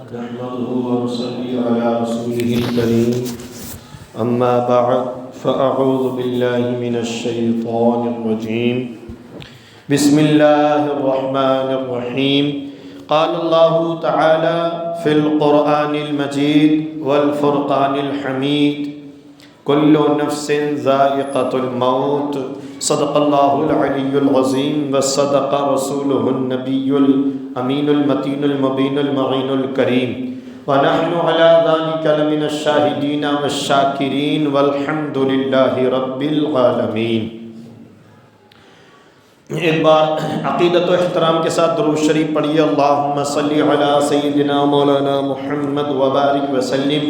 نحمده ونصلي على رسوله الكريم أما بعد فأعوذ بالله من الشيطان الرجيم بسم الله الرحمن الرحيم قال الله تعالى في القرآن المجيد والفرقان الحميد كل نفس ذائقة الموت صدق الله العلي العظيم وصدق رسوله النبي الأمين المتين المبين المعين الكريم ونحن على ذلك لمن الشاهدين والشاكرين والحمد لله رب العالمين۔ ایک بار عقیدت و احترام کے ساتھ درود شریف پڑھیے، اللہم صلی علی سیدنا مولانا محمد وبارک وسلم۔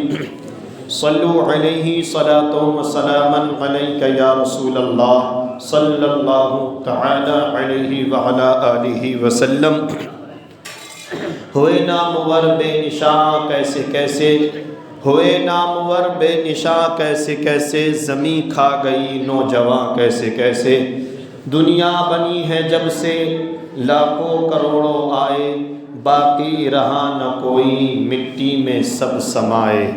صلو علیہ صلاۃ و سلاما علیک یا رسول اللہ صلی اللہ تعالی علیہ وعلی آلہ وسلم۔ ہوئے نامور بے نشاں کیسے کیسے، ہوئے نامور بے نشاں کیسے کیسے، زمیں کھا گئی نوجواں کیسے کیسے۔ دنیا بنی ہے جب سے لاکھوں کروڑوں آئے، باقی رہا نہ کوئی مٹی میں سب سمائے۔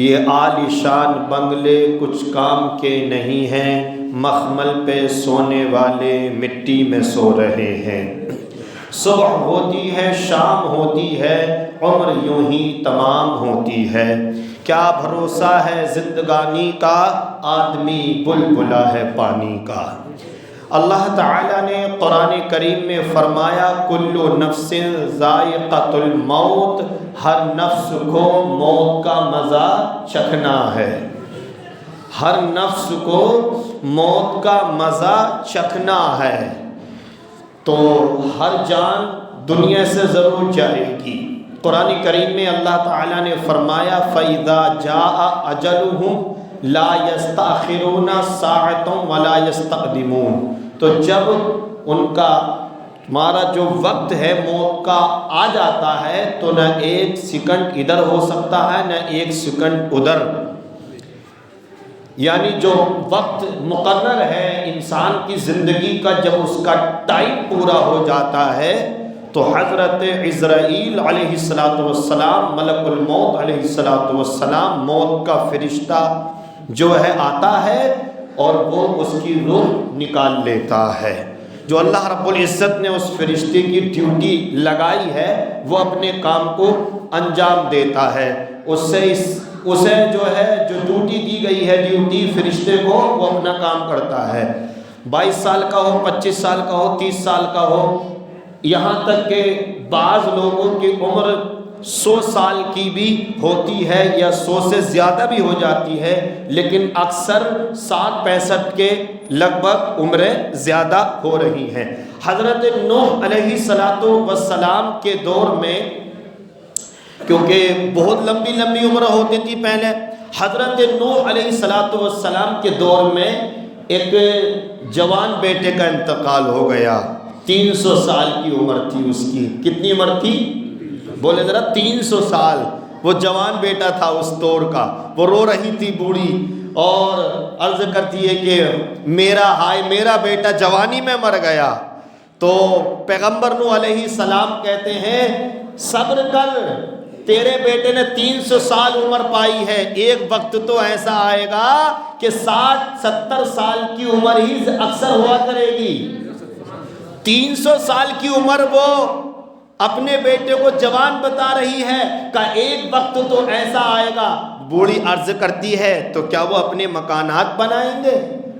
یہ عالی شان بنگلے کچھ کام کے نہیں ہیں، مخمل پہ سونے والے مٹی میں سو رہے ہیں۔ صبح ہوتی ہے شام ہوتی ہے، عمر یوں ہی تمام ہوتی ہے۔ کیا بھروسہ ہے زندگانی کا، آدمی بلبلا ہے پانی کا۔ اللہ تعالیٰ نے قرآن کریم میں فرمایا کل نفس ذائقۃ الموت، ہر نفس کو موت کا مزہ چکھنا ہے، ہر نفس کو موت کا مزہ چکھنا ہے۔ تو ہر جان دنیا سے ضرور جائے گی۔ قرآن کریم میں اللہ تعالیٰ نے فرمایا فَإِذَا جَاءَ أَجَلُهُمْ لا يستأخرون ساعة ولا يستقدمون۔ تو جب ان کا تمہارا جو وقت ہے موت کا آ جاتا ہے تو نہ ایک سیکنڈ ادھر ہو سکتا ہے نہ ایک سیکنڈ ادھر، یعنی جو وقت مقرر ہے انسان کی زندگی کا، جب اس کا ٹائم پورا ہو جاتا ہے تو حضرت عزرائیل علیہ السلام، ملک الموت علیہ السلام، موت کا فرشتہ جو ہے آتا ہے اور وہ اس کی روح نکال لیتا ہے۔ جو اللہ رب العزت نے اس فرشتے کی ڈیوٹی لگائی ہے وہ اپنے کام کو انجام دیتا ہے، اسے جو ہے جو ڈیوٹی دی گئی ہے، ڈیوٹی فرشتے کو، وہ اپنا کام کرتا ہے۔ 22 سال کا ہو، 25 سال کا ہو، 30 سال کا ہو، یہاں تک کہ بعض لوگوں کی عمر 100 سال کی بھی ہوتی ہے یا 100 سے زیادہ بھی ہو جاتی ہے، لیکن اکثر 60-65 کے لگ بھگ عمریں زیادہ ہو رہی ہیں۔ حضرت نوح علیہ السلام کے دور میں، کیونکہ بہت لمبی لمبی عمر ہوتی تھی پہلے، حضرت نوح علیہ السلام کے دور میں ایک جوان بیٹے کا انتقال ہو گیا۔ 300 سال کی عمر تھی اس کی۔ کتنی عمر تھی؟ بولے ذرا، 300 سال۔ وہ جوان بیٹا تھا اس دور کا، وہ رو رہی تھی بوڑھی اور عرض کرتی ہے کہ میرا بیٹا جوانی میں مر گیا۔ تو پیغمبر نوح علیہ السلام کہتے ہیں صبر کر، تیرے بیٹے نے 300 سال عمر پائی ہے، ایک وقت تو ایسا آئے گا کہ 60-70 سال کی عمر ہی اکثر ہوا کرے گی۔ 300 سال کی عمر وہ اپنے بیٹے کو جوان بتا رہی ہے کہ ایک وقت تو ایسا آئے گا۔ بوڑھی عرض کرتی ہے تو کیا وہ اپنے مکانات بنائیں گے؟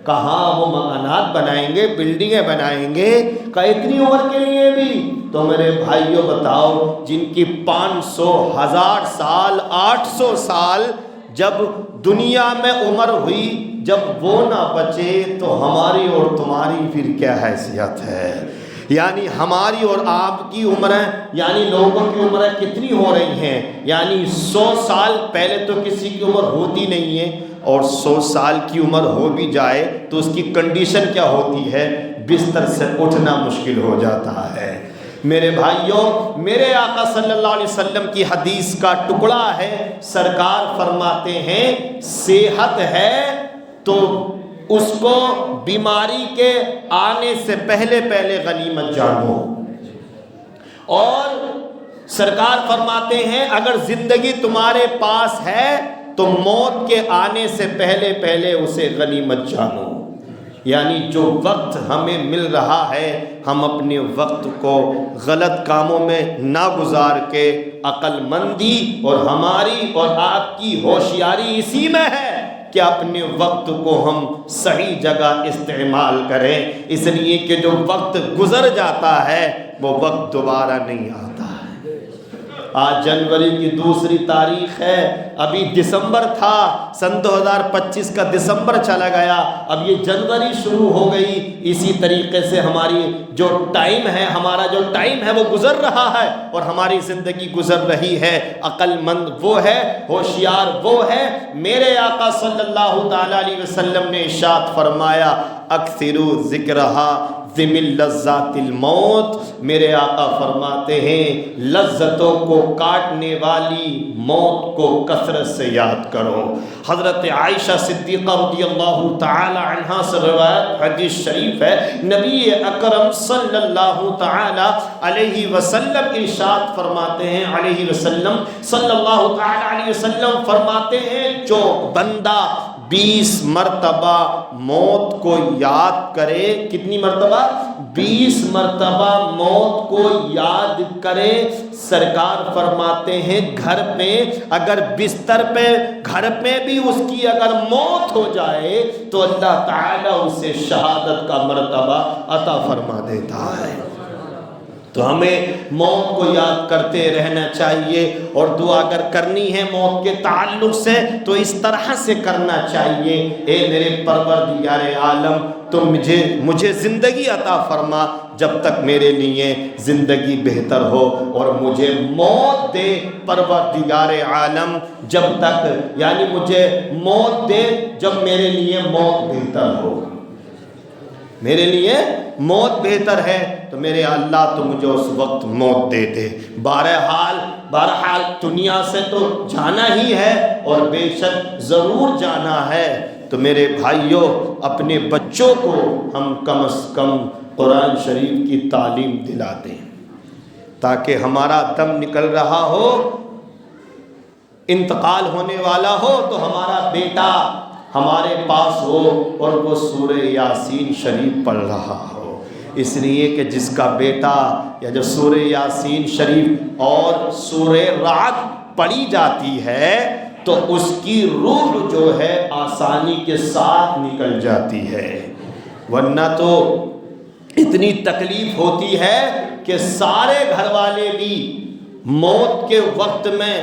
کہاں وہ مکانات بنائیں گے، بلڈنگیں بنائیں گے، کہ اتنی عمر کے لیے بھی؟ تو میرے بھائیوں بتاؤ، جن کی 500 1000 سال 800 سال جب دنیا میں عمر ہوئی، جب وہ نہ بچے تو ہماری اور تمہاری پھر کیا حیثیت ہے؟ یعنی ہماری اور آپ کی عمریں، یعنی لوگوں کی عمریں کتنی ہو رہی ہیں؟ یعنی 100 سال پہلے تو کسی کی عمر ہوتی نہیں ہے، اور 100 سال کی عمر ہو بھی جائے تو اس کی کنڈیشن کیا ہوتی ہے؟ بستر سے اٹھنا مشکل ہو جاتا ہے۔ میرے بھائیوں، میرے آقا صلی اللہ علیہ وسلم کی حدیث کا ٹکڑا ہے، سرکار فرماتے ہیں صحت ہے تو اس کو بیماری کے آنے سے پہلے غنیمت جانو، اور سرکار فرماتے ہیں اگر زندگی تمہارے پاس ہے تو موت کے آنے سے پہلے پہلے اسے غنیمت جانو، یعنی جو وقت ہمیں مل رہا ہے ہم اپنے وقت کو غلط کاموں میں نہ گزار کے عقل مندی اور ہماری اور آپ کی ہوشیاری اسی میں ہے کہ اپنے وقت کو ہم صحیح جگہ استعمال کریں، اس لیے کہ جو وقت گزر جاتا ہے وہ وقت دوبارہ نہیں آتا ہے۔ آج جنوری کی 2 تاریخ ہے، ابھی دسمبر تھا، سن 2025 کا دسمبر چلا گیا، اب یہ جنوری شروع ہو گئی۔ اسی طریقے سے ہماری جو ٹائم ہے، ہمارا جو ٹائم ہے وہ گزر رہا ہے اور ہماری زندگی گزر رہی ہے۔ عقل مند وہ ہے، ہوشیار وہ ہے۔ میرے آقا صلی اللہ تعالی علیہ وسلم نے ارشاد فرمایا اکثروا ذکرہا ذم لذات الموت، میرے آقا فرماتے ہیں لذتوں کو کاٹنے والی موت کو کثرت سے یاد کرو۔ حضرت عائشہ صدیقہ رضی اللہ تعالی عنہا سے روایت حدیث شریف ہے، نبی اکرم صلی اللہ تعالی علیہ وسلم ارشاد فرماتے ہیں، علیہ وسلم صلی اللہ تعالی علیہ وسلم فرماتے ہیں جو بندہ 20 مرتبہ موت کو یاد کرے، کتنی مرتبہ؟ 20 مرتبہ موت کو یاد کرے، سرکار فرماتے ہیں گھر پہ اگر بستر پہ گھر پہ بھی اس کی اگر موت ہو جائے تو اللہ تعالیٰ اسے شہادت کا مرتبہ عطا فرما دیتا ہے۔ تو ہمیں موت کو یاد کرتے رہنا چاہیے، اور دعا اگر کرنی ہے موت کے تعلق سے تو اس طرح سے کرنا چاہیے، اے میرے پروردگار عالم تو مجھے زندگی عطا فرما جب تک میرے لیے زندگی بہتر ہو، اور مجھے موت دے پروردگار عالم جب تک، یعنی مجھے موت دے جب میرے لیے موت بہتر ہو، میرے لیے موت بہتر ہے تو میرے اللہ تو مجھے اس وقت موت دے دے۔ بہرحال دنیا سے تو جانا ہی ہے اور بے شک ضرور جانا ہے، تو میرے بھائیوں اپنے بچوں کو ہم کم از کم قرآن شریف کی تعلیم دلا دیں تاکہ ہمارا دم نکل رہا ہو، انتقال ہونے والا ہو تو ہمارا بیٹا ہمارے پاس ہو اور وہ سورہ یاسین شریف پڑھ رہا ہو، اس لیے کہ جس کا بیٹا یا جو سورہ یاسین شریف اور سورہ رعد پڑھی جاتی ہے تو اس کی روح جو ہے آسانی کے ساتھ نکل جاتی ہے، ورنہ تو اتنی تکلیف ہوتی ہے کہ سارے گھر والے بھی موت کے وقت میں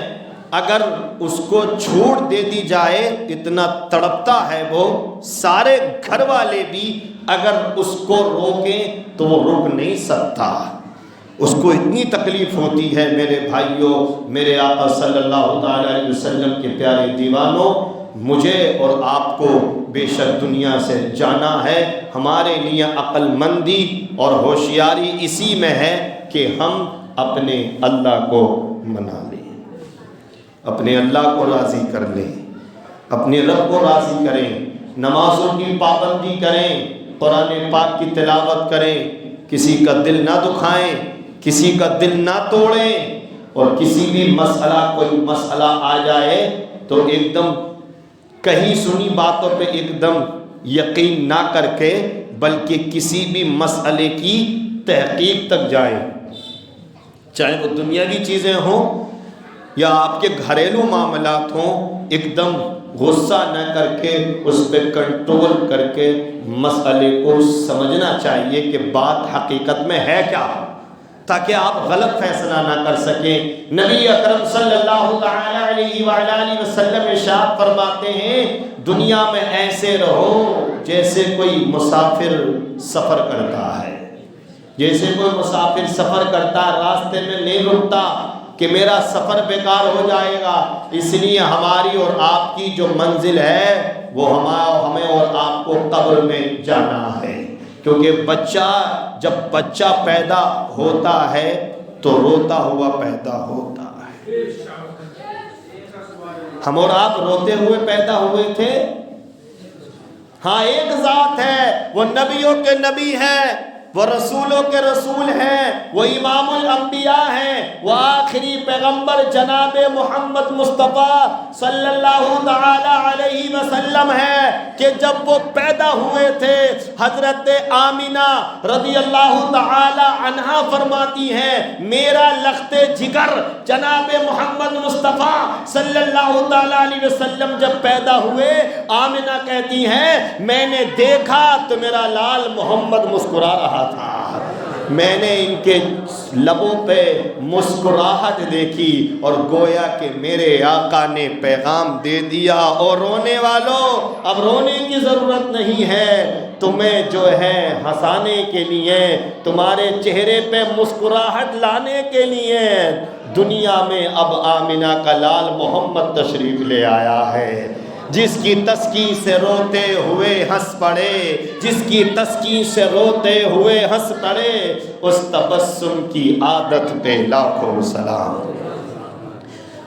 اگر اس کو چھوٹ دے دی جائے اتنا تڑپتا ہے وہ، سارے گھر والے بھی اگر اس کو روکیں تو وہ رک نہیں سکتا، اس کو اتنی تکلیف ہوتی ہے۔ میرے بھائیوں، میرے آقا صلی اللہ تعالی علیہ وسلم کے پیارے دیوانوں، مجھے اور آپ کو بے شک دنیا سے جانا ہے، ہمارے لیے عقل مندی اور ہوشیاری اسی میں ہے کہ ہم اپنے اللہ کو منا لیں، اپنے اللہ کو راضی کر لیں، اپنے رب کو راضی کریں، نمازوں کی پابندی کریں، قرآن پاک کی تلاوت کریں، کسی کا دل نہ دکھائیں، کسی کا دل نہ توڑیں، اور کسی بھی کوئی مسئلہ آ جائے تو ایک دم کہیں سنی باتوں پہ ایک دم یقین نہ کر کے بلکہ کسی بھی مسئلے کی تحقیق تک جائیں، چاہے وہ دنیاوی چیزیں ہوں یا آپ کے گھریلو معاملات ہوں، ایک دم غصہ نہ کر کے اس پہ کنٹرول کر کے مسئلے کو سمجھنا چاہیے کہ بات حقیقت میں ہے کیا، تاکہ آپ غلط فیصلہ نہ کر سکیں۔ نبی اکرم صلی اللہ تعالی علیہ وآلہ وسلم ارشاد فرماتے ہیں دنیا میں ایسے رہو جیسے کوئی مسافر سفر کرتا ہے، جیسے کوئی مسافر سفر کرتا راستے میں نہیں رکتا کہ میرا سفر بیکار ہو جائے گا، اس لیے ہماری اور آپ کی جو منزل ہے وہ ہمیں اور آپ کو قبر میں جانا ہے، کیونکہ جب بچہ پیدا ہوتا ہے تو روتا ہوا پیدا ہوتا ہے۔ ہم اور آپ روتے ہوئے پیدا ہوئے تھے؟ ہاں ایک ذات ہے، وہ نبیوں کے نبی ہے، وہ رسولوں کے رسول ہیں، وہ امام الانبیاء ہیں، وہ آخری پیغمبر جناب محمد مصطفیٰ صلی اللہ تعالی علیہ وسلم ہے کہ جب وہ پیدا ہوئے تھے حضرت آمینہ رضی اللہ تعالی عنہا فرماتی ہیں میرا لخت جگر جناب محمد مصطفیٰ صلی اللہ تعالی علیہ وسلم جب پیدا ہوئے، آمینہ کہتی ہیں میں نے دیکھا تو میرا لال محمد مسکرا رہا تھا، میں نے ان کے لبوں پہ مسکراہٹ دیکھی اور گویا کہ میرے آقا نے پیغام دے دیا۔ اور رونے والوں اب رونے کی ضرورت نہیں ہے، تمہیں جو ہے ہنسانے کے لیے، تمہارے چہرے پہ مسکراہٹ لانے کے لیے دنیا میں اب آمینہ کا لال محمد تشریف لے آیا ہے، جس کی تسکین سے روتے ہوئے ہنس پڑے، جس کی تسکین سے روتے ہوئے ہنس پڑے، اس تبسم کی عادت پہ لاکھوں سلام۔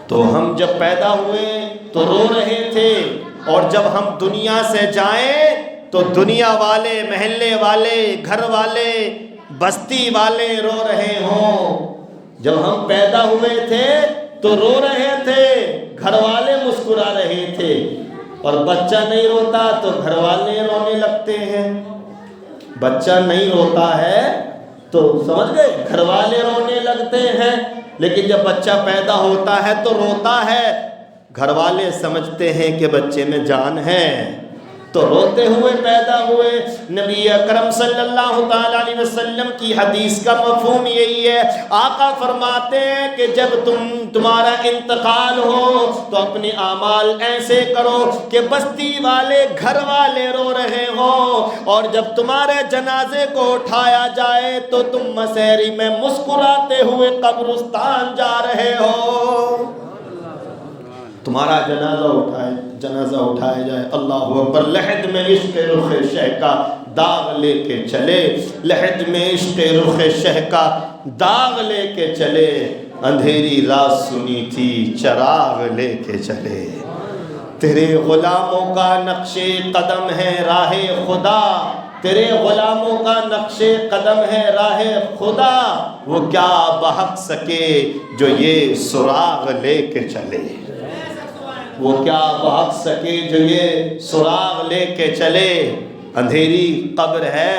تو ہم جب پیدا ہوئے تو رو رہے تھے، اور جب ہم دنیا سے جائیں تو دنیا والے، محلے والے، گھر والے، بستی والے رو رہے ہوں۔ جب ہم پیدا ہوئے تھے تو رو رہے تھے، گھر والے مسکرا رہے تھے، اور بچہ نہیں روتا تو گھر والے رونے لگتے ہیں، بچہ نہیں روتا ہے تو سمجھ گئے گھر والے رونے لگتے ہیں، لیکن جب بچہ پیدا ہوتا ہے تو روتا ہے، گھر والے سمجھتے ہیں کہ بچے میں جان ہے تو روتے ہوئے پیدا ہوئے۔ نبی اکرم صلی اللہ تعالی علیہ وسلم کی حدیث کا مفہوم یہی ہے، آقا فرماتے ہیں کہ جب تمہارا انتقال ہو تو اپنے اعمال ایسے کرو کہ بستی والے، گھر والے رو رہے ہوں، اور جب تمہارے جنازے کو اٹھایا جائے تو تم مسیری میں مسکراتے ہوئے قبرستان جا رہے ہو۔ تمہارا جنازہ اٹھایا جائے، اللہ اکبر، لحد میں عشق رخ شہ کا داغ لے کے چلے، لحد میں عشق رخ شہ کا داغ لے کے چلے، اندھیری رات سنی تھی چراغ لے کے چلے، تیرے غلاموں کا نقش قدم ہے راہ خدا، تیرے غلاموں کا نقش قدم ہے راہ خدا، وہ کیا بہک سکے جو یہ سراغ لے کے چلے، وہ کیا بہک سکے جو یہ سراغ لے کے چلے۔ اندھیری قبر ہے۔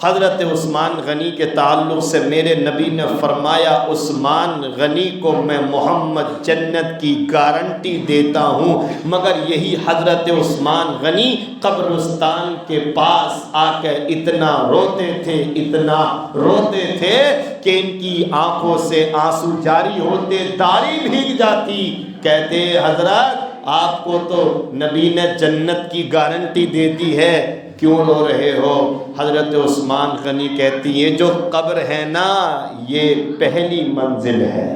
حضرت عثمان غنی کے تعلق سے میرے نبی نے فرمایا عثمان غنی کو میں محمد جنت کی گارنٹی دیتا ہوں، مگر یہی حضرت عثمان غنی قبرستان کے پاس آ کر اتنا روتے تھے، اتنا روتے تھے کہ ان کی آنکھوں سے آنسو جاری ہوتے، داڑھی بھیگ جاتی، کہتے حضرت آپ کو تو نبی نے جنت کی گارنٹی دے دی ہے، کیوں رو رہے ہو؟ حضرت عثمان غنی کہتی ہے جو قبر ہے نا یہ پہلی منزل ہے،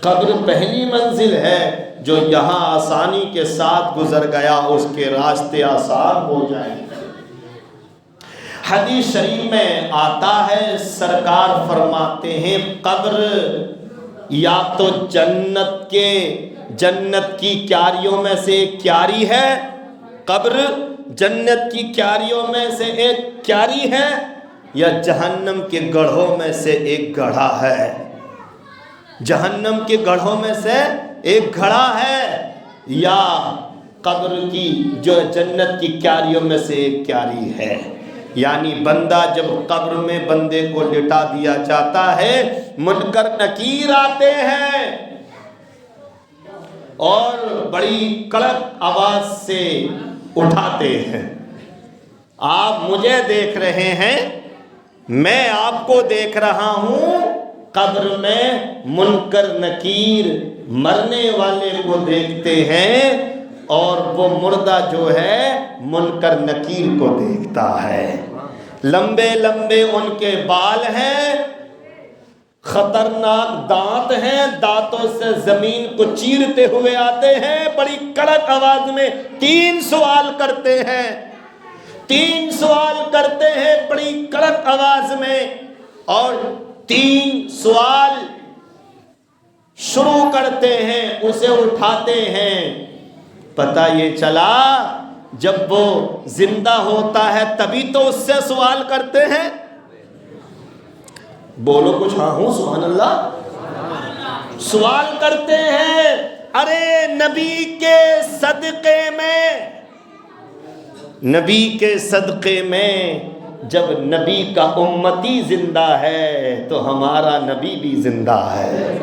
قبر پہلی منزل ہے، جو یہاں آسانی کے ساتھ گزر گیا اس کے راستے آسان ہو جائیں گے۔ حدیث شریف میں آتا ہے سرکار فرماتے ہیں قبر یا تو جنت کی کیاریوں میں سے ایک کیاری ہے، قبر جنت کی کیاریوں میں سے ایک کیاری ہے، یا جہنم کے گڑھوں میں سے ایک گڑھا ہے، جہنم کے گڑھوں میں سے ایک گڑھا ہے، یا قبر کی جو جنت کی کیاریوں میں سے ایک کیاری ہے۔ یعنی بندہ جب قبر میں بندے کو لٹا دیا جاتا ہے، منکر نکیر آتے ہیں اور بڑی کڑک آواز سے اٹھاتے ہیں، آپ مجھے دیکھ رہے ہیں، میں آپ کو دیکھ رہا ہوں، قبر میں منکر نکیر مرنے والے کو دیکھتے ہیں، اور وہ مردہ جو ہے منکر نکیر کو دیکھتا ہے، لمبے لمبے ان کے بال ہیں، خطرناک دانت ہیں، دانتوں سے زمین کو چیرتے ہوئے آتے ہیں، بڑی کڑک آواز میں 3 سوال کرتے ہیں، 3 سوال کرتے ہیں بڑی کڑک آواز میں، اور 3 سوال شروع کرتے ہیں، اسے اٹھاتے ہیں۔ پتہ یہ چلا جب وہ زندہ ہوتا ہے تبھی تو اس سے سوال کرتے ہیں. بولو کچھ ہاں ہوں سبحان اللہ. سوال کرتے ہیں ارے نبی کے صدقے میں جب نبی کا امتی زندہ ہے تو ہمارا نبی بھی زندہ ہے.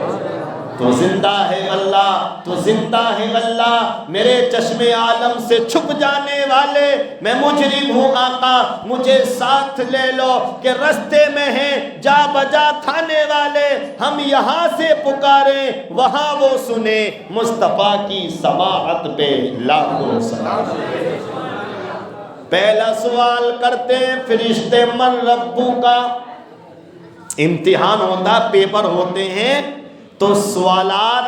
تو زندہ ہے اللہ، تو زندہ ہے اللہ. میرے چشم عالم سے چھپ جانے والے، میں مجرم ہوں آقا، مجھے ساتھ لے لو کہ رستے میں ہیں جا بجا تھانے والے. ہم یہاں سے پکاریں وہاں وہ سنیں، مصطفیٰ کی سماعت پہ لاکھوں سلام. پہلا سوال کرتے ہیں فرشتے من ربو کا. امتحان ہوتا، پیپر ہوتے ہیں تو سوالات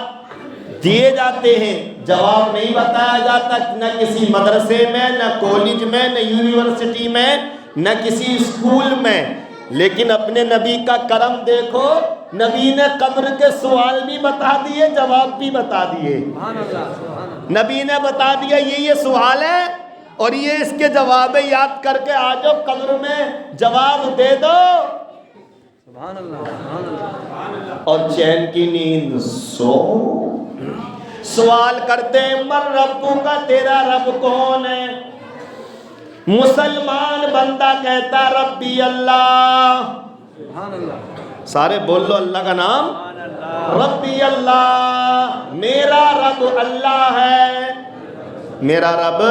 دیے جاتے ہیں، جواب نہیں بتایا جاتا، نہ کسی مدرسے میں، نہ کالج میں، نہ یونیورسٹی میں، نہ کسی اسکول میں. لیکن اپنے نبی کا کرم دیکھو، نبی نے قبر کے سوال بھی بتا دیے، جواب بھی بتا دیے. نبی نے بتا دیا یہ سوال ہے اور یہ اس کے جواب یاد کر کے آ جاؤ قبر میں جواب دے دو. اور چین کی نیند سو. سوال کرتے ہیں من ربو کا، تیرا رب کون ہے؟ مسلمان بندہ کہتا ربی اللہ. سارے بول لو اللہ کا نام. ربی اللہ، میرا رب اللہ ہے. میرا رب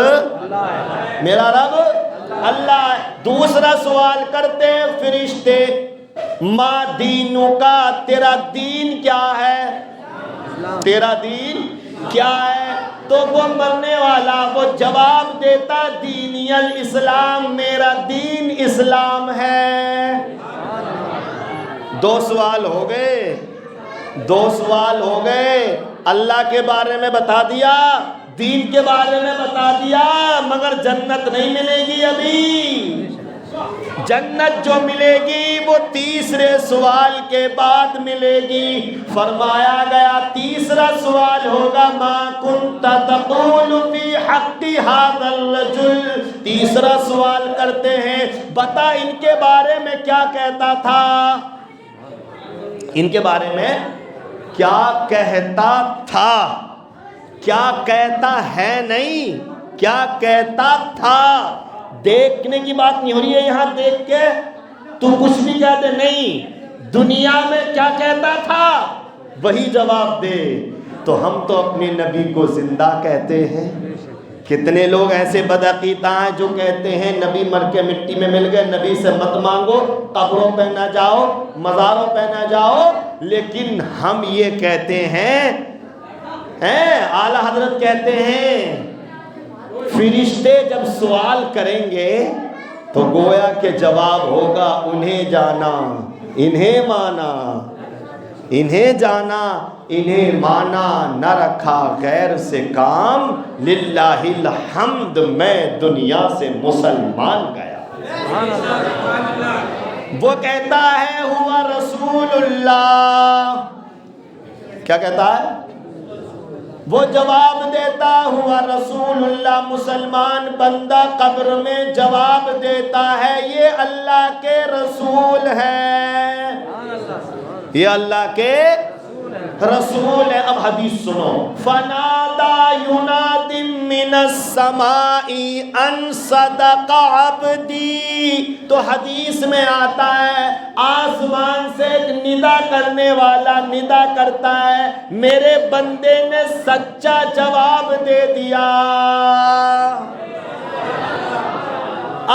اللہ ہے. دوسرا سوال کرتے ہیں فرشتے ما دینو کا، تیرا دین کیا ہے؟ تیرا دین کیا ہے؟ تو وہ مرنے والا وہ جواب دیتا دینی الاسلام، میرا دین اسلام ہے. دو سوال ہو گئے. اللہ کے بارے میں بتا دیا، دین کے بارے میں بتا دیا، مگر جنت نہیں ملے گی ابھی. جنت جو ملے گی وہ تیسرے سوال کے بعد ملے گی. فرمایا گیا تیسرا سوال ہوگا ما کنت تقول فی حق ھذا الرجل. تیسرا سوال کرتے ہیں بتا ان کے بارے میں کیا کہتا تھا، ان کے بارے میں کیا کہتا تھا، کیا کہتا ہے نہیں، کیا کہتا تھا. دیکھنے کی بات نہیں ہو رہی ہے یہاں دیکھ کے تو کچھ بھی کہہ دے، نہیں، دنیا میں کیا کہتا تھا وہی جواب دے. تو ہم تو اپنے نبی کو زندہ کہتے ہیں. کتنے لوگ ایسے بدعقیدہ ہیں جو کہتے ہیں نبی مر کے مٹی میں مل گئے، نبی سے مت مانگو، قبروں پہ نہ جاؤ، مزاروں پہ نہ جاؤ. لیکن ہم یہ کہتے ہیں، اعلیٰ حضرت کہتے ہیں فرشتے جب سوال کریں گے تو گویا کہ جواب ہوگا انہیں جانا، انہیں مانا، انہیں جانا، انہیں مانا، نہ رکھا غیر سے کام، للہ الحمد میں دنیا سے مسلمان گیا. وہ کہتا ہے ہوا رسول اللہ. کیا کہتا ہے؟ وہ جواب دیتا ہوا رسول اللہ. مسلمان بندہ قبر میں جواب دیتا ہے یہ اللہ کے رسول ہے، یہ اللہ کے رسول ہے. اب حدیث سنو. فنادا یناد من السماء ان صدق عبدی. تو حدیث میں آتا ہے آسمان سے ایک ندا کرنے والا ندا کرتا ہے میرے بندے نے سچا جواب دے دیا.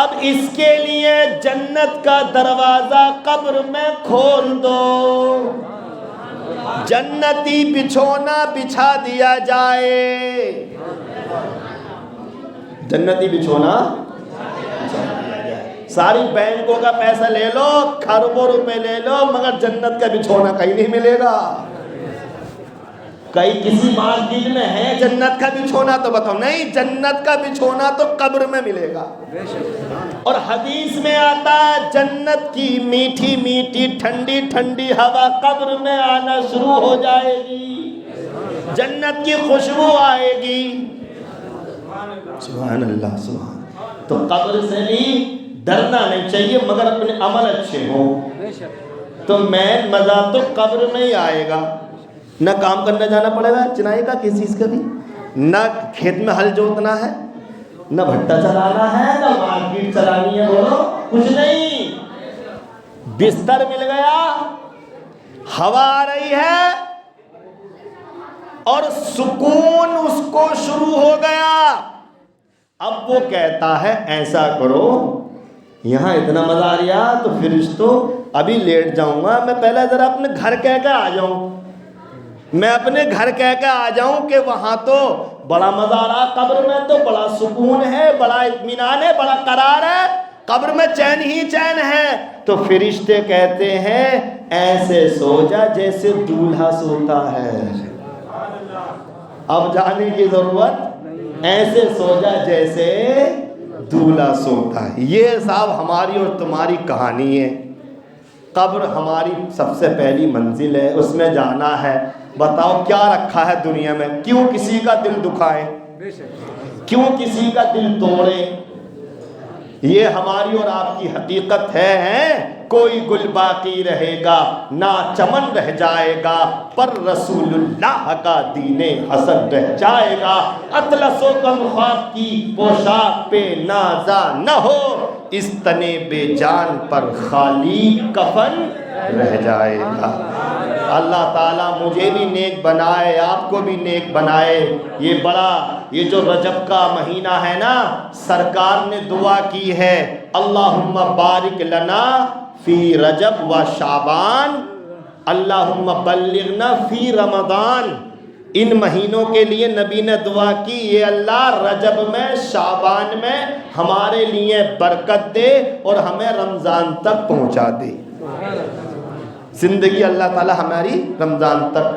اب اس کے لیے جنت کا دروازہ قبر میں کھول دو، جنتی بچھونا بچھا دیا جائے. جنتی بچھونا بچھا دیا جائے. ساری بینکوں کا پیسہ لے لو، کھربوں روپے لے لو، مگر جنت کا بچھونا کہیں نہیں ملے گا. کہیں کسی مسجد میں ہے جنت کا بچھونا تو بتاؤ نہیں، جنت کا بچھونا تو قبر میں ملے گا. اور حدیث میں آتا ہے جنت کی میٹھی میٹھی ٹھنڈی ٹھنڈی ہوا قبر میں آنا شروع ہو جائے گی، جنت کی خوشبو آئے گی. سبحان اللہ سبحان۔ تو قبر سے بھی ڈرنا نہیں چاہیے مگر اپنے عمل اچھے ہوں۔ تو مین مزہ تو قبر میں ہی آئے گا، نہ کام کرنے جانا پڑے گا چنائی کا کسی چیز کا بھی، نہ کھیت میں ہل جوتنا ہے، نہ بھٹا چلانا ہے، نہ مارکیٹ چلانی ہے، بولو کچھ نہیں، بستر مل گیا، ہوا آ رہی ہے اور سکون اس کو شروع ہو گیا۔ اب وہ کہتا ہے ایسا کرو، یہاں اتنا مزہ آ رہا تو فرشتوں ابھی لیٹ جاؤں گا، میں پہلے ذرا اپنے گھر کہہ کے آ جاؤں، میں اپنے گھر کہہ کے آ جاؤں کہ وہاں تو بڑا مزہ آ رہا، قبر میں تو بڑا سکون ہے، بڑا اطمینان ہے، بڑا قرار ہے، قبر میں چین ہی چین ہے۔ تو فرشتے کہتے ہیں ایسے سو جا جیسے دولہا سوتا ہے، اب جانے کی ضرورت، ایسے سو جا جیسے دولہا سوتا ہے۔ یہ صاحب ہماری اور تمہاری کہانی ہے۔ قبر ہماری سب سے پہلی منزل ہے، اس میں جانا ہے۔ بتاؤ کیا رکھا ہے دنیا میں، کیوں کسی کا دل دکھائے، کیوں کسی کا دل توڑے؟ یہ ہماری اور آپ کی حقیقت ہے۔ کوئی گل باقی رہے گا نہ چمن رہ جائے گا، پر رسول اللہ کا دین حسن رہ جائے گا۔ اطلس و غم خواب کی پوشاک پہ نازا نہ ہو، اس تنے بے جان پر خالی کفن رہ جائے گا۔ اللہ تعالیٰ مجھے بھی نیک بنائے، آپ کو بھی نیک بنائے۔ یہ جو رجب کا مہینہ ہے نا، سرکار نے دعا کی ہے اللہم بارک لنا فی رجب و شعبان، اللہم بلغنا فی رمضان۔ ان مہینوں کے لیے نبی نے دعا کی، یہ اللہ رجب میں شعبان میں ہمارے لیے برکت دے اور ہمیں رمضان تک پہنچا دے۔ زندگی اللہ تعالی ہماری رمضان تک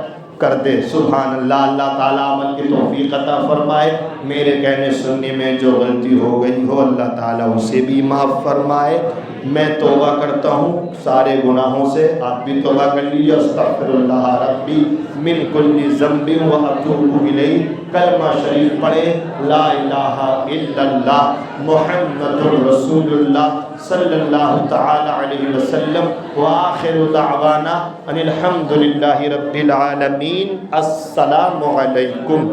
کر دے۔ سبحان اللہ۔ اللہ تعالیٰ عمل کی توفیق عطا فرمائے۔ میرے کہنے سننے میں جو غلطی ہو گئی ہو اللہ تعالیٰ اسے بھی معاف فرمائے۔ میں توبہ کرتا ہوں سارے گناہوں سے، آپ بھی توبہ کر لیجیے۔ استغفر اللہ ربی من کل ذنب واتوب الیہ۔ کلمہ شریف پڑھے، لا الہ الا اللہ محمد رسول اللہ صلی اللہ تعالی علیہ وسلم۔ وآخر دعوانا ان الحمد للہ رب العالمین۔ السلام علیکم۔